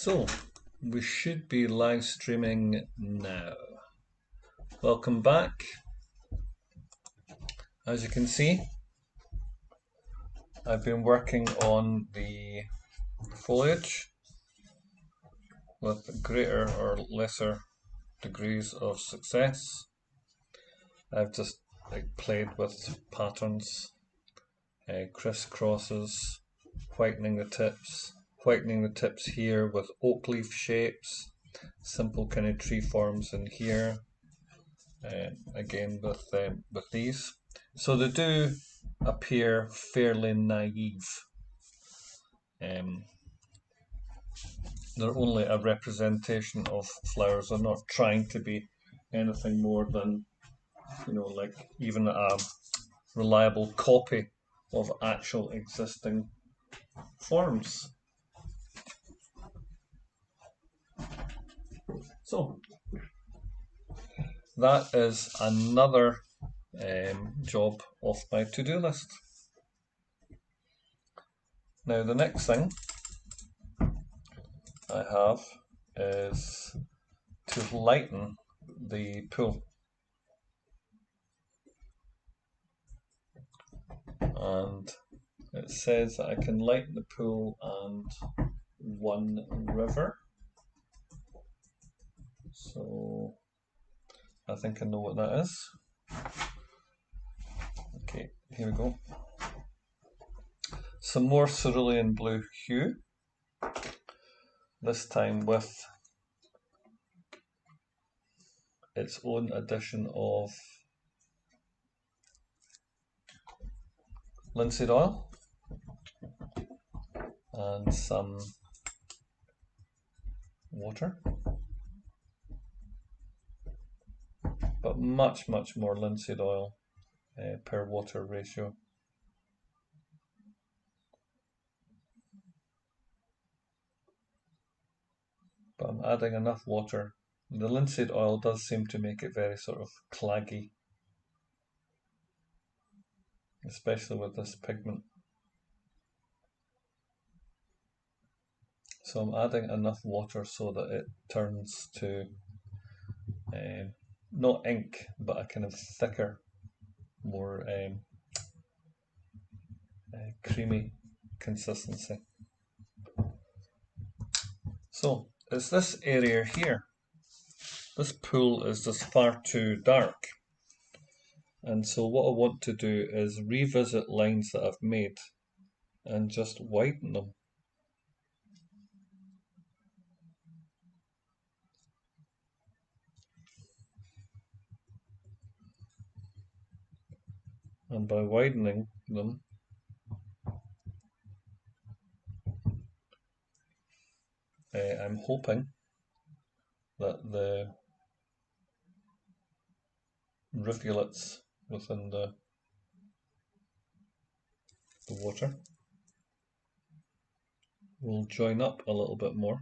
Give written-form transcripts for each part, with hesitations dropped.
So, we should be live streaming now. Welcome back. As you can see, I've been working on the foliage with greater or lesser degrees of success. I've just played with patterns, crisscrosses, whitening the tips here with oak leaf shapes, simple kind of tree forms in here, again with these. So they do appear fairly naive. They're only a representation of flowers. They're not trying to be anything more than, like even a reliable copy of actual existing forms. So that is another job off my to-do list. Now the next thing I have is to lighten the pool. And it says that I can lighten the pool and one river. So I think I know what that is. Okay, here we go. Some more cerulean blue hue, this time with its own addition of linseed oil and some water, but much more linseed oil per water ratio. But I'm adding enough water. The linseed oil does seem to make it very sort of claggy, especially with this pigment. So I'm adding enough water so that it turns to not ink, but a kind of thicker, more creamy consistency. So it's this area here. This pool is just far too dark. And so what I want to do is revisit lines that I've made and just widen them. And by widening them, I'm hoping that the rivulets within the water will join up a little bit more.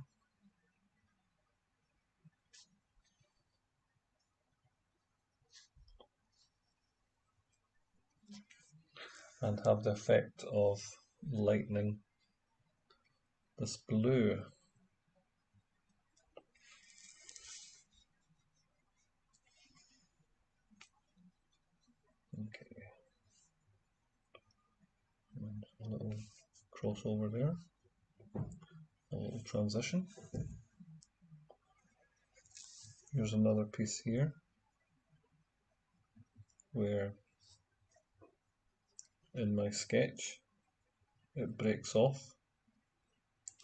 And have the effect of lightening this blue. Okay. And a little crossover there. A little transition. Here's another piece here where in my sketch it breaks off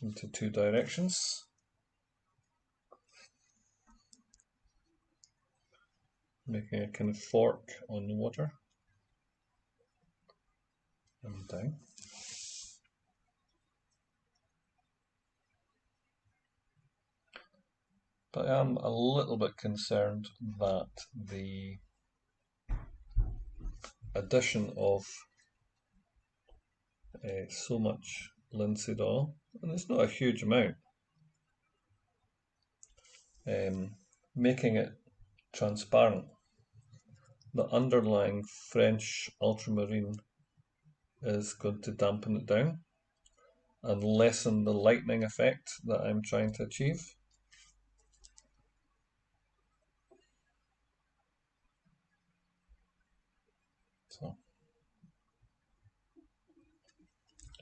into two directions. Making a kind of fork on the water and down. But I am a little bit concerned that the addition of so much linseed oil, and it's not a huge amount, making it transparent. The underlying French ultramarine is going to dampen it down. and lessen the lightning effect that I'm trying to achieve. So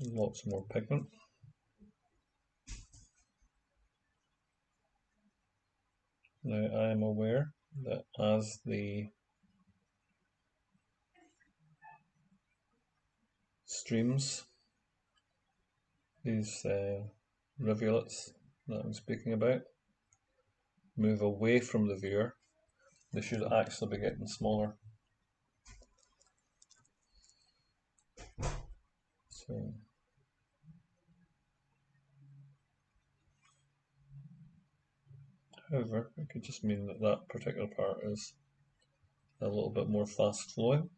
lots more pigment. Now I am aware that as the streams, these rivulets that I'm speaking about, move away from the viewer, they should actually be getting smaller. So however, it could just mean that that particular part is a little bit more fast flowing,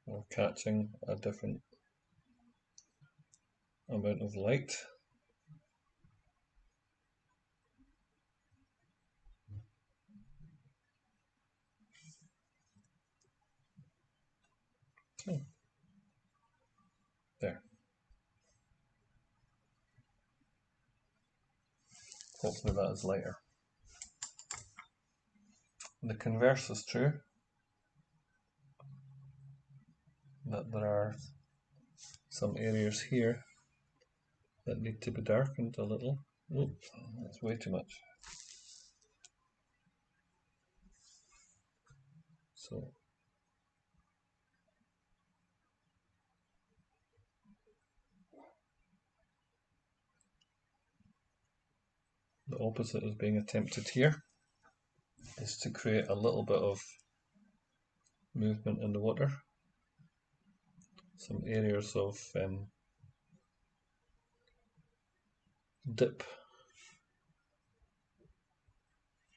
or catching a different amount of light. Okay. There. Hopefully that is lighter. The converse is true, that there are some areas here that need to be darkened a little. Oops, that's way too much. So the opposite is being attempted here, is to create a little bit of movement in the water. Some areas of dip,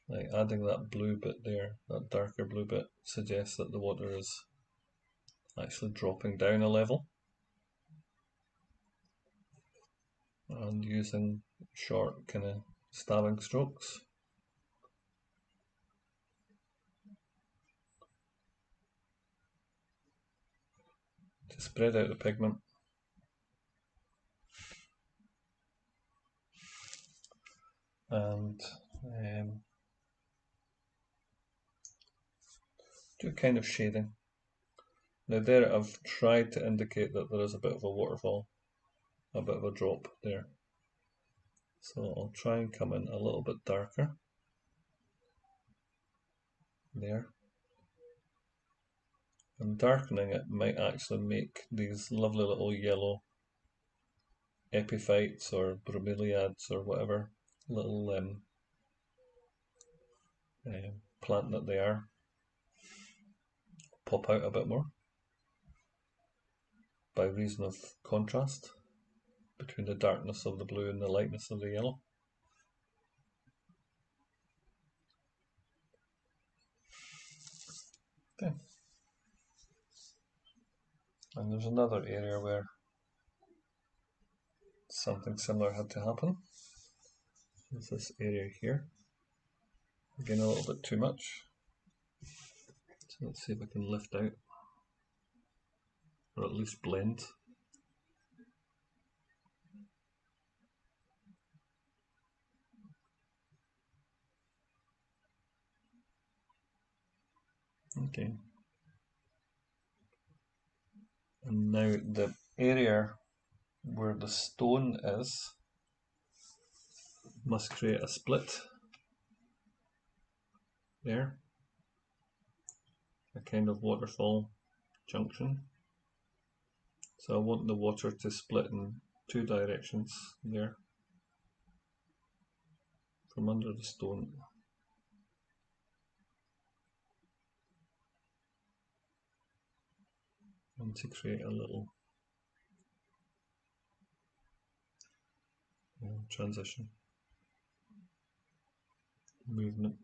like adding that blue bit there, that darker blue bit, suggests that the water is actually dropping down a level, and using short kind of stabbing strokes to spread out the pigment and do kind of shading. Now there I've tried to indicate that there is a bit of a waterfall, a bit of a drop there. So I'll try and come in a little bit darker there. And darkening it might actually make these lovely little yellow epiphytes or bromeliads or whatever little plant that they are pop out a bit more by reason of contrast between the darkness of the blue and the lightness of the yellow. Okay. And there's another area where something similar had to happen. There's this area here. Again, a little bit too much. So let's see if I can lift out, or at least blend. Okay. And now the area where the stone is must create a split there, a kind of waterfall junction. So I want the water to split in two directions there from under the stone. And to create a little transition movement.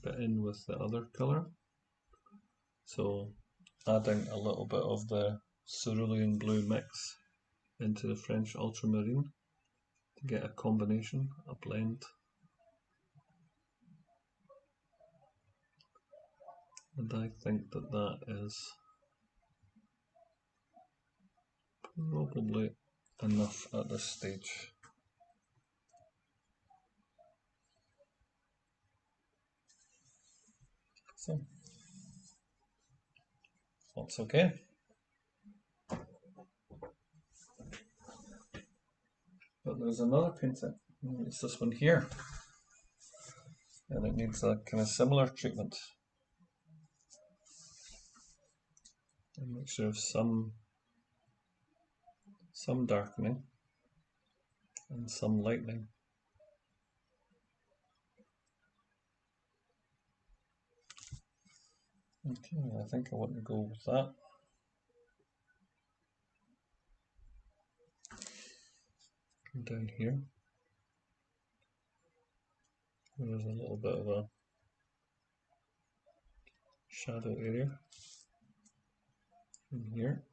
Bit in with the other colour. So adding a little bit of the cerulean blue mix into the French ultramarine to get a combination, a blend. And I think that that is probably enough at this stage. So that's okay. But there's another painting. It's this one here. And it needs a kind of similar treatment. A mixture of some darkening and some lightening. Okay, I think I want to go with that. Come down here. There's a little bit of a shadow area in here.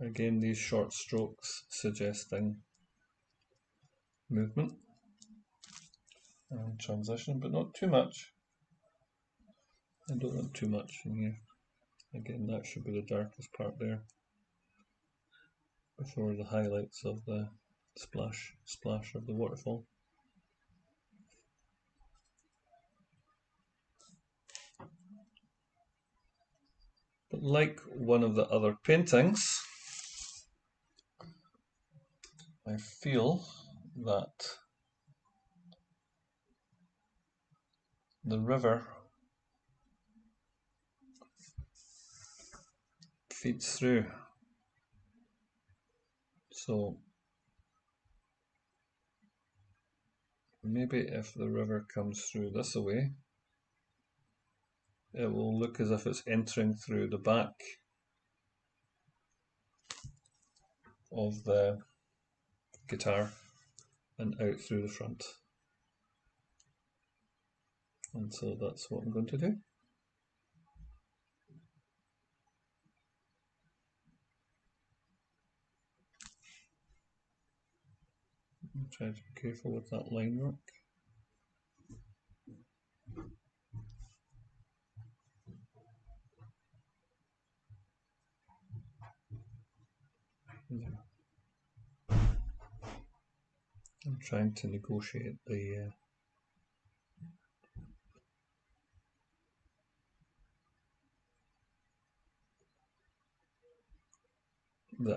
Again, these short strokes suggesting movement and transition, but not too much. I don't want too much in here. Again, that should be the darkest part there before the highlights of the splash of the waterfall. But like one of the other paintings, I feel that the river feeds through. So maybe if the river comes through this way, it will look as if it's entering through the back of the guitar and out through the front. And so that's what I'm going to do. I'll try to be careful with that line work. I'm trying to negotiate the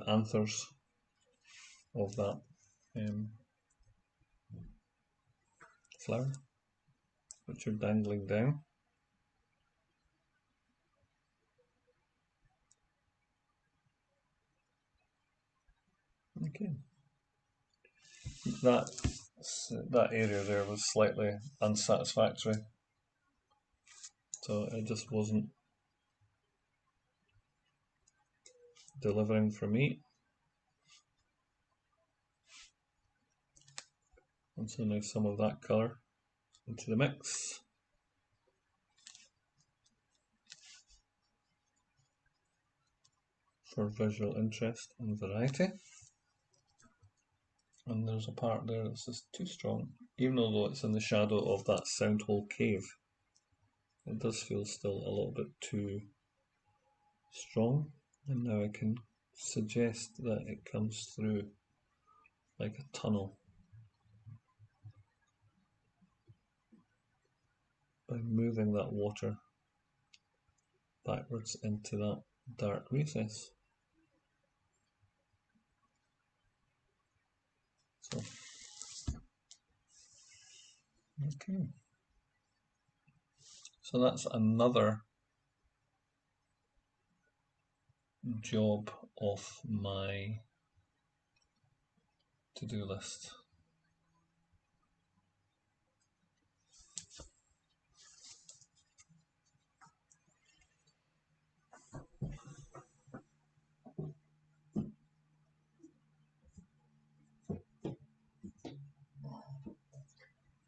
anthers of that flower, which are dangling down. Okay. That area there was slightly unsatisfactory, so it just wasn't delivering for me. And so now some of that colour into the mix. For visual interest and variety. And there's a part there that's just too strong, even though it's in the shadow of that soundhole cave. It does feel still a little bit too strong, and now I can suggest that it comes through like a tunnel by moving that water backwards into that dark recess. So, okay. So that's another job off my to-do list.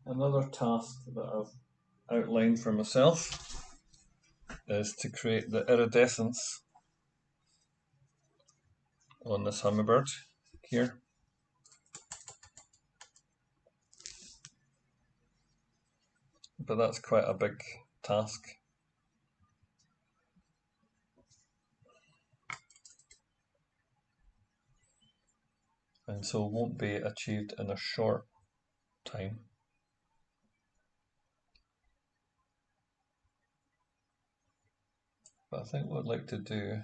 Another task that I've outlined for myself is to create the iridescence on this hummingbird here. but that's quite a big task. And so won't be achieved in a short time. But I think what I'd like to do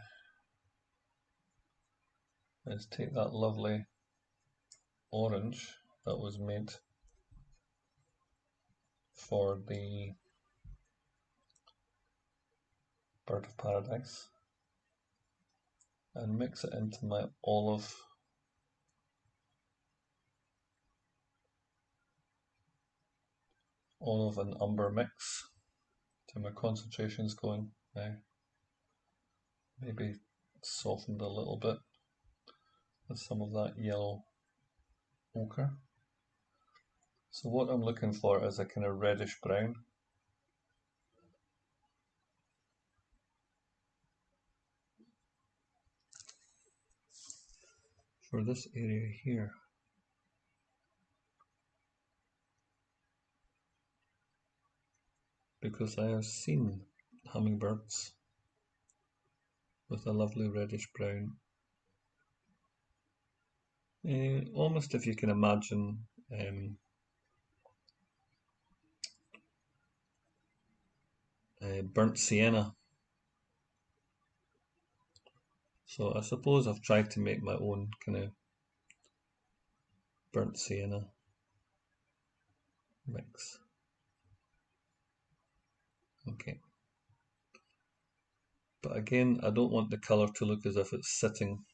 is take that lovely orange that was made for the bird of paradise and mix it into my olive and umber mix. So my concentration's going now. Maybe softened a little bit with some of that yellow ochre. So what I'm looking for is a kind of reddish brown. For this area here. Because I have seen hummingbirds with a lovely reddish brown. Almost, if you can imagine, burnt sienna. So I suppose I've tried to make my own kind of burnt sienna mix. Okay. But again, I don't want the colour to look as if it's sitting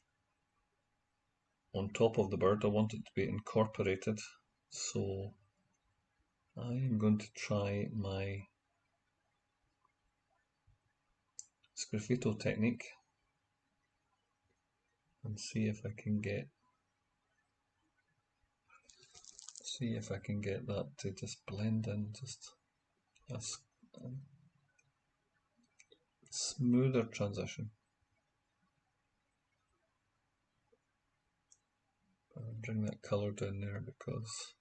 on top of the bird. I want it to be incorporated. So I am going to try my sgraffito technique and see if I can get that to just blend in just a smoother transition. I'll bring that colour down there because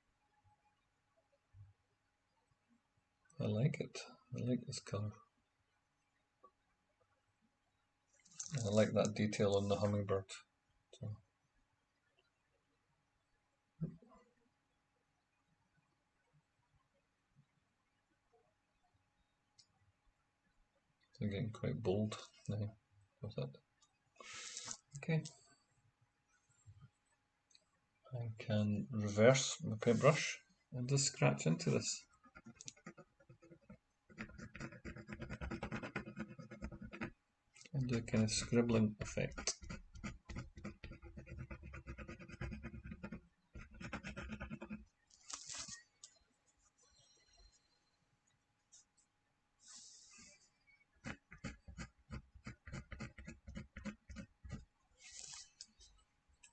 I like it. I like this colour. I like that detail on the hummingbird. So I'm getting quite bold now with it. Okay. I can reverse my paintbrush and just scratch into this. And do a kind of scribbling effect.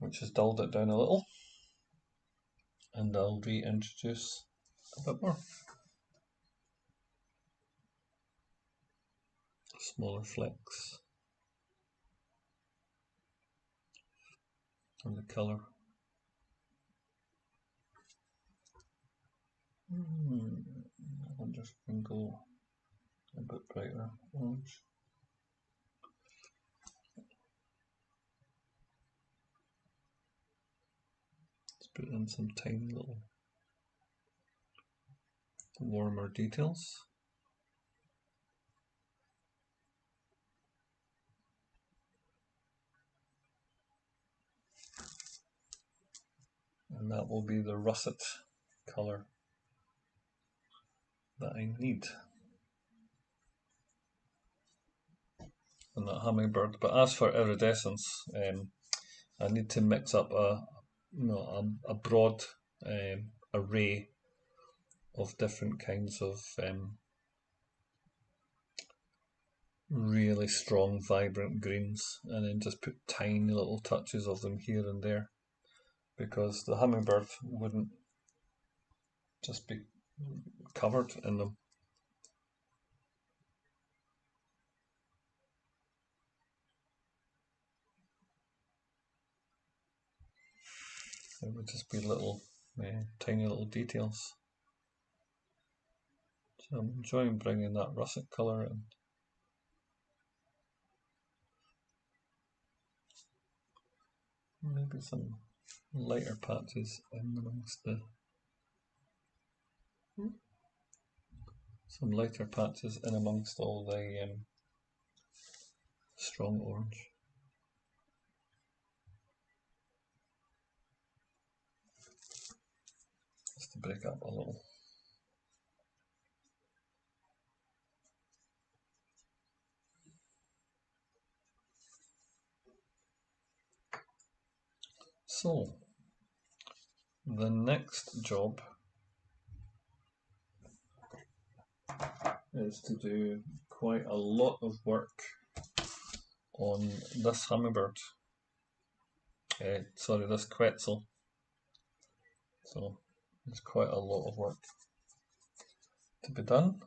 Which has dulled it down a little. And I'll reintroduce a bit more. Smaller flecks of the colour. I wonder if I can go a bit brighter orange. Let's put in some tiny little warmer details. And that will be the russet colour that I need on that hummingbird. But as for iridescence, I need to mix up a broad array of different kinds of really strong, vibrant greens, and then just put tiny little touches of them here and there, because the hummingbird wouldn't just be covered in them. It would just be little, tiny little details. So I'm enjoying bringing that russet colour in. Maybe some lighter patches in amongst the all the strong orange. Just to break up a little. So the next job is to do quite a lot of work on this hummingbird. Sorry, this quetzal. So there's quite a lot of work to be done.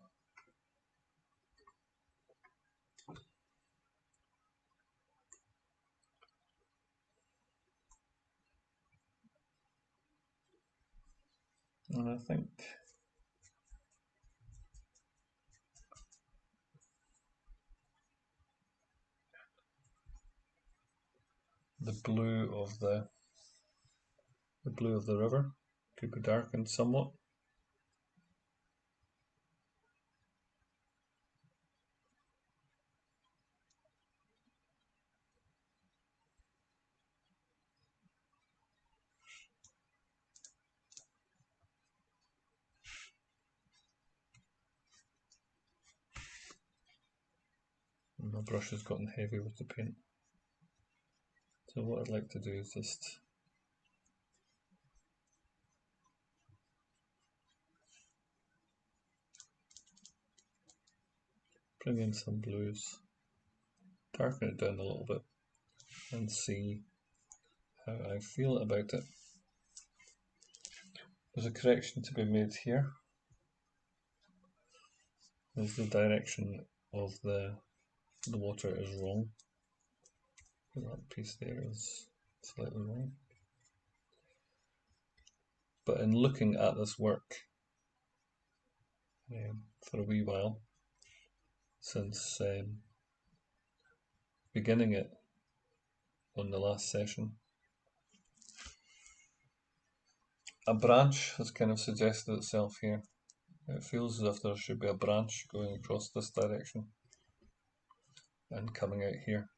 And I think the blue of the river could be darkened somewhat. My brush has gotten heavy with the paint. So what I'd like to do is just bring in some blues, darken it down a little bit, and see how I feel about it. There's a correction to be made here. As the direction of the water is wrong. That piece there is slightly wrong. But in looking at this work for a wee while, since beginning it on the last session, a branch has kind of suggested itself here. It feels as if there should be a branch going across this direction and coming out here.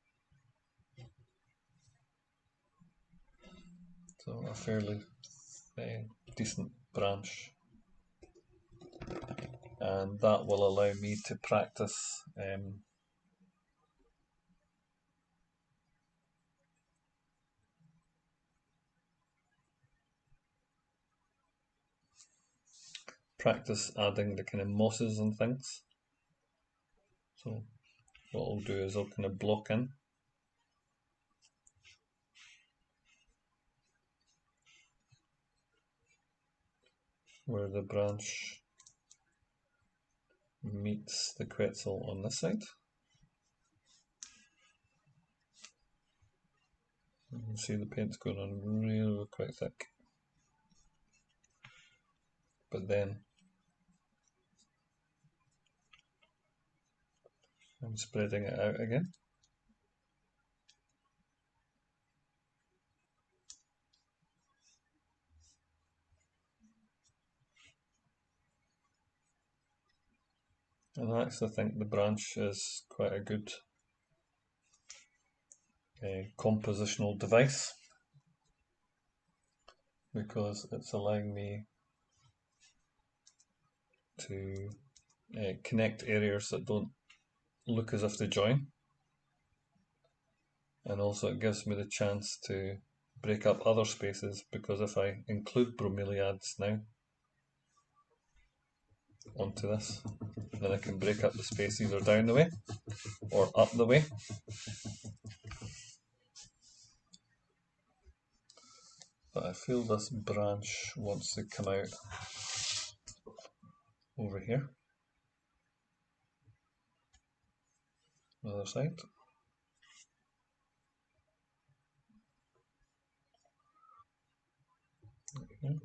So a fairly decent branch, and that will allow me to practice adding the kind of mosses and things. So what I'll do is I'll kind of block in where the branch meets the quetzal on this side. You can see the paint's going on really quite thick. But then I'm spreading it out again. And I actually think the branch is quite a good compositional device, because it's allowing me to connect areas that don't look as if they join, and also it gives me the chance to break up other spaces, because if I include bromeliads now onto this, then I can break up the space either down the way or up the way. But I feel this branch wants to come out over here, the other side. Okay.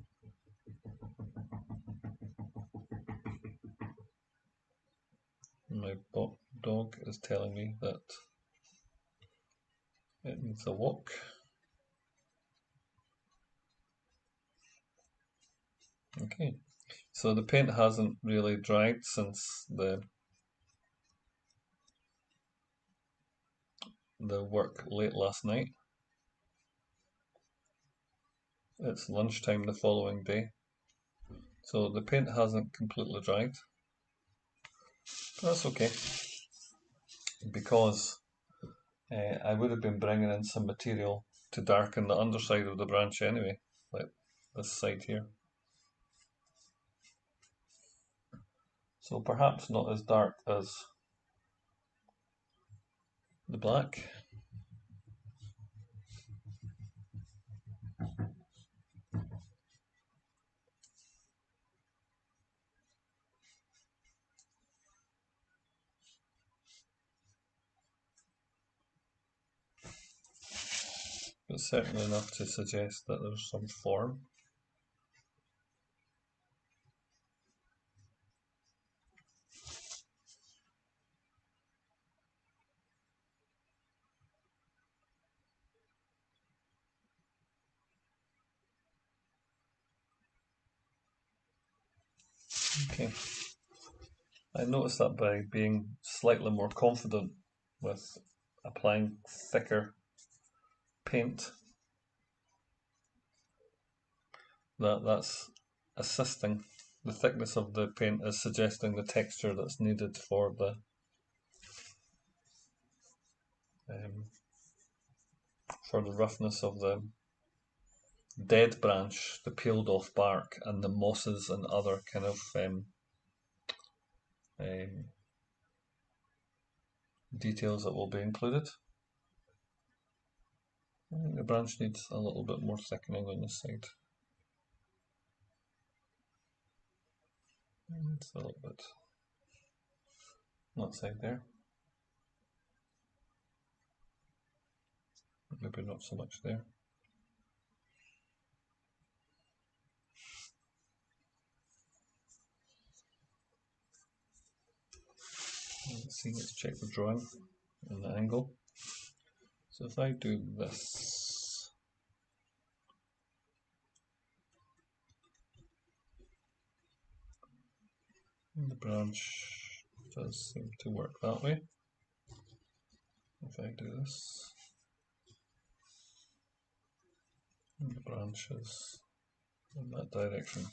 My dog is telling me that it needs a walk. Okay, so the paint hasn't really dried since the work late last night. It's lunchtime the following day, so the paint hasn't completely dried. That's okay, because I would have been bringing in some material to darken the underside of the branch anyway, like this side here. So perhaps not as dark as the black. But certainly enough to suggest that there's some form. Okay. I noticed that by being slightly more confident with applying thicker paint, that's assisting. The thickness of the paint is suggesting the texture that's needed for the roughness of the dead branch, the peeled off bark, and the mosses and other kind of details that will be included. I think the branch needs a little bit more thickening on this side. It's a little bit on that side there. Maybe not so much there. Let's see, let's check the drawing and the angle. So if I do this, the branch does seem to work that way. If I do this, the branch is in that direction.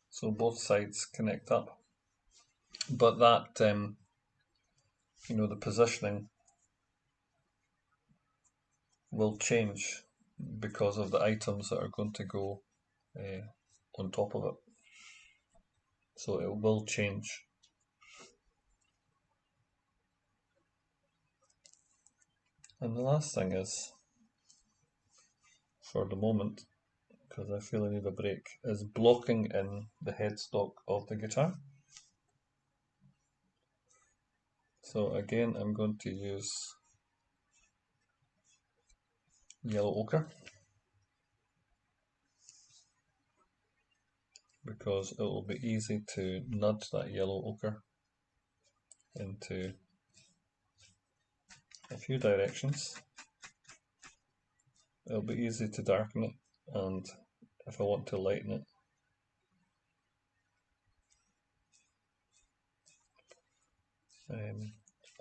So both sides connect up. But that, the positioning will change because of the items that are going to go on top of it. So it will change. And the last thing is, for the moment, because I feel I need a break, is blocking in the headstock of the guitar. So again, I'm going to use yellow ochre, because it will be easy to nudge that yellow ochre into a few directions. It'll be easy to darken it, and if I want to lighten it,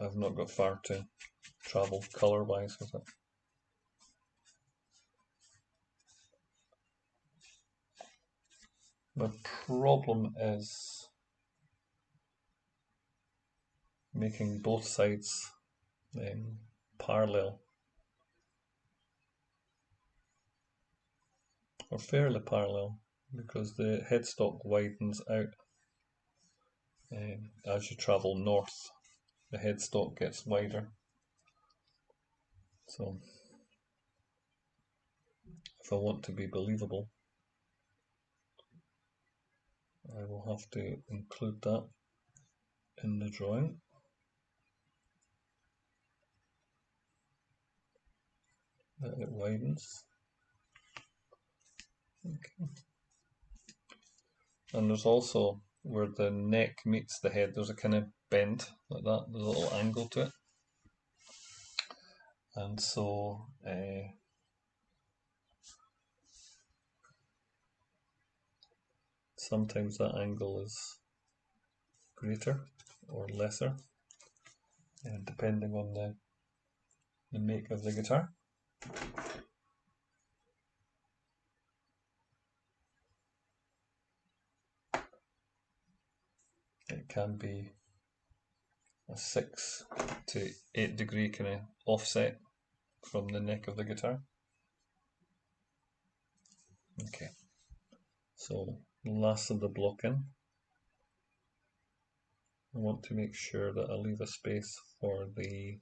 I've not got far to travel colour wise with it. The problem is making both sides parallel, or fairly parallel, because the headstock widens out as you travel north. The headstock gets wider. So if I want to be believable, I will have to include that in the drawing. That it widens. Okay. And there's also where the neck meets the head, there's a kind of bend like that, there's a little angle to it. And so sometimes that angle is greater or lesser, depending on the make of the guitar. It can be a 6 to 8 degree kind of offset from the neck of the guitar. Okay, so last of the block in. I want to make sure that I leave a space for the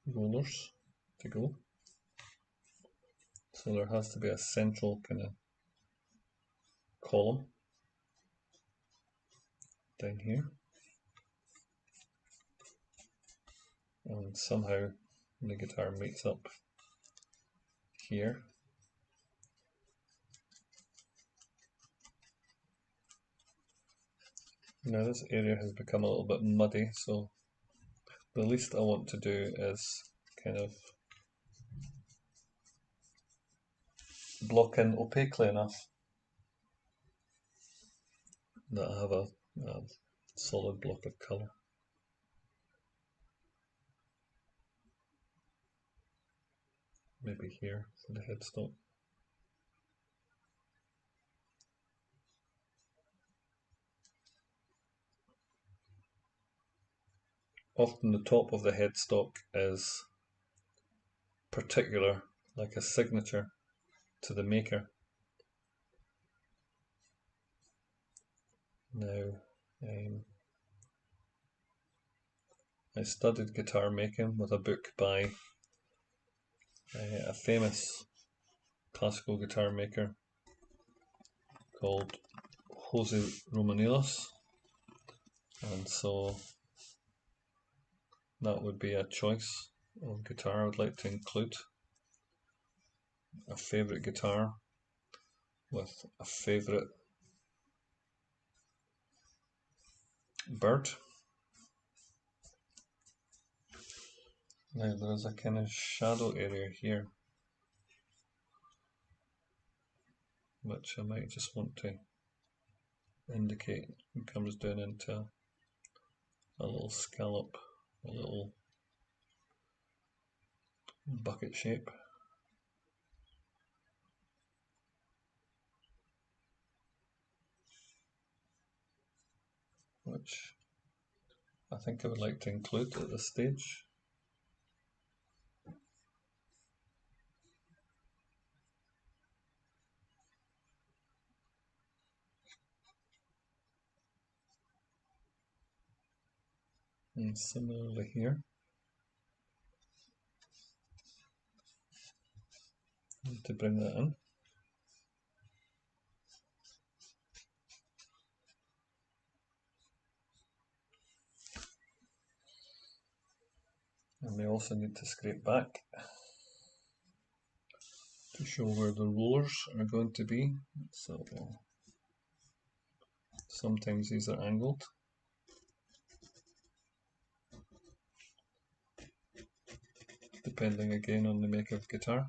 rollers to go. So there has to be a central kind of column down here. And somehow the guitar meets up here. Now this area has become a little bit muddy, so the least I want to do is kind of block in opaquely enough that I have a solid block of colour. Maybe here for the headstock. Often the top of the headstock is particular, like a signature to the maker. Now, I studied guitar making with a book by a famous classical guitar maker called Jose Romanillos, and so that would be a choice of guitar I would like to include. A favourite guitar with a favourite bird. Now there is a kind of shadow area here which I might just want to indicate and comes down into a little scallop, a little bucket shape. Which I think I would like to include at this stage. And similarly here. Need to bring that in. And we also need to scrape back to show where the rollers are going to be. So sometimes these are angled. Depending again on the make of guitar.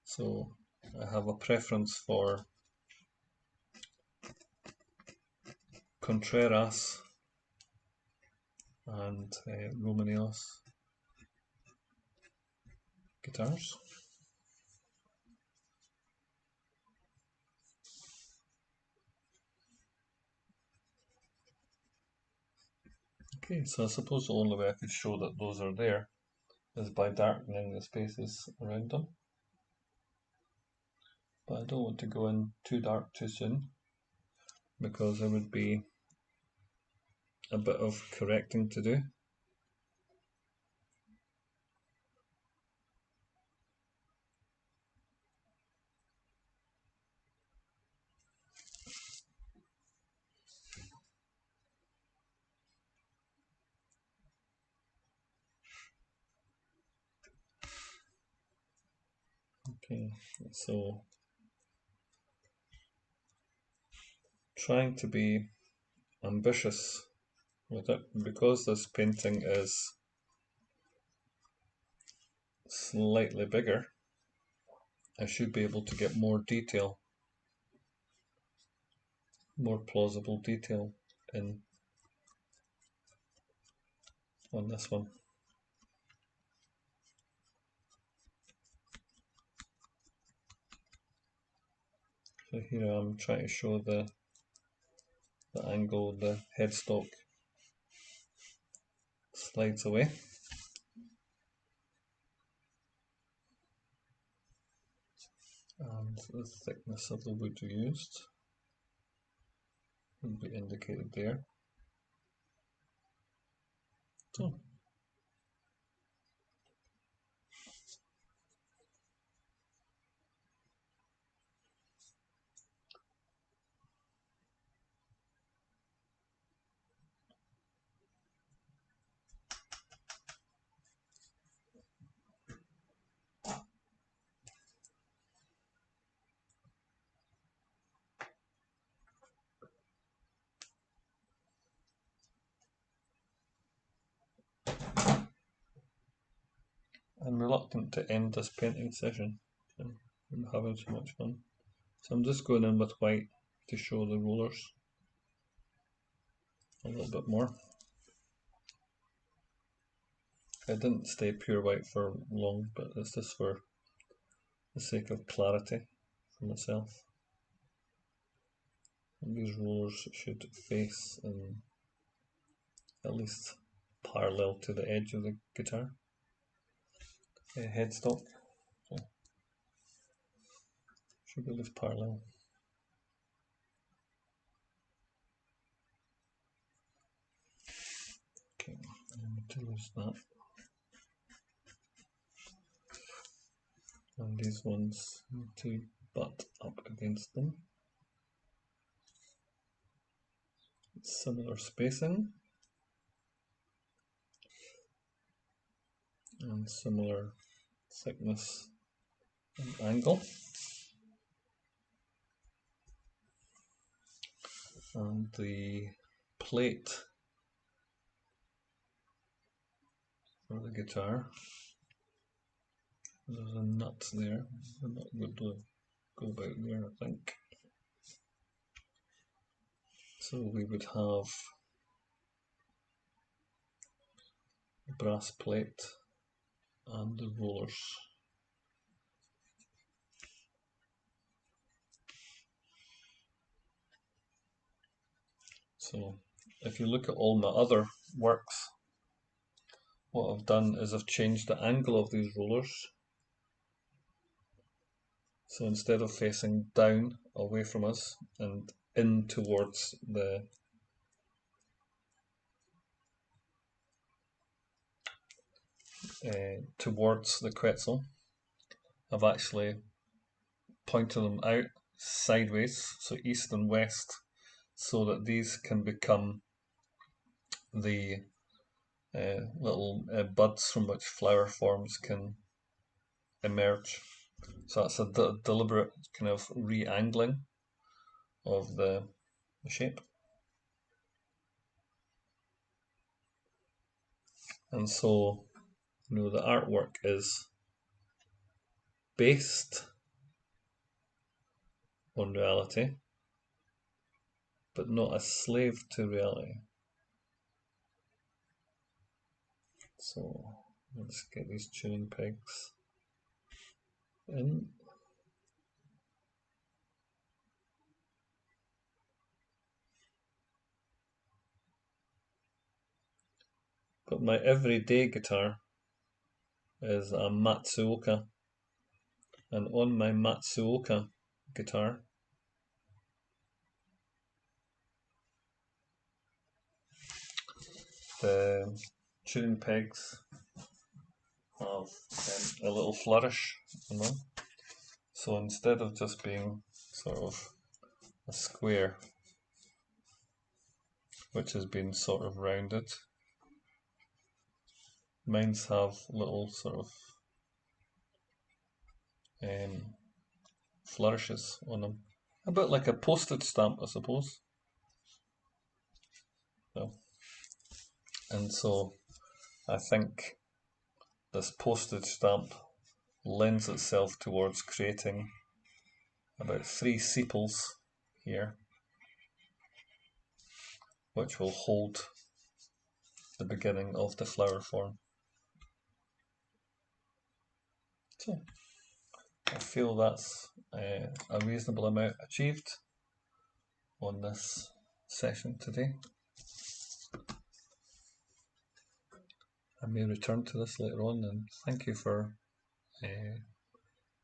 So I have a preference for Contreras and Romanillos guitars. Okay, so I suppose the only way I could show that those are there is by darkening the spaces around them. But I don't want to go in too dark too soon, because there would be a bit of correcting to do. Okay, so trying to be ambitious with it. Because this painting is slightly bigger, I should be able to get more detail, more plausible detail in on this one. So here I'm trying to show the angle the headstock slides away. And the thickness of the wood used will be indicated there. So I'm reluctant to end this painting session. I'm having so much fun. So I'm just going in with white to show the rollers a little bit more. I didn't stay pure white for long, but it's just for the sake of clarity for myself. And these rollers should face in at least parallel to the edge of the guitar headstock. So should be at least parallel. Okay, I'm going to lose that. And these ones need to butt up against them. Similar spacing and similar thickness and angle. And the plate for the guitar, there's a nut there. The nut would go about there, I think. So we would have the brass plate and the rollers. So if you look at all my other works, what I've done is I've changed the angle of these rollers. So instead of facing down away from us and in towards the Quetzal, I've actually pointed them out sideways, so east and west, so that these can become the little buds from which flower forms can emerge. So that's a deliberate kind of re-angling of the shape. And so, the artwork is based on reality, but not a slave to reality. So let's get these tuning pegs in. But my everyday guitar is a Matsuoka, and on my Matsuoka guitar, the tuning pegs have a little flourish on them. So instead of just being sort of a square, which has been sort of rounded, mine's have little sort of flourishes on them. A bit like a postage stamp, I suppose. And so I think this postage stamp lends itself towards creating about 3 sepals here, which will hold the beginning of the flower form. So I feel that's a reasonable amount achieved on this session today. I may return to this later on, and thank you for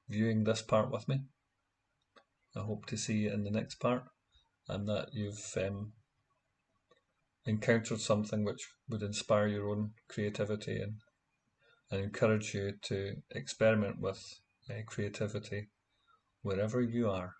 viewing this part with me. I hope to see you in the next part, and that you've encountered something which would inspire your own creativity and encourage you to experiment with creativity wherever you are.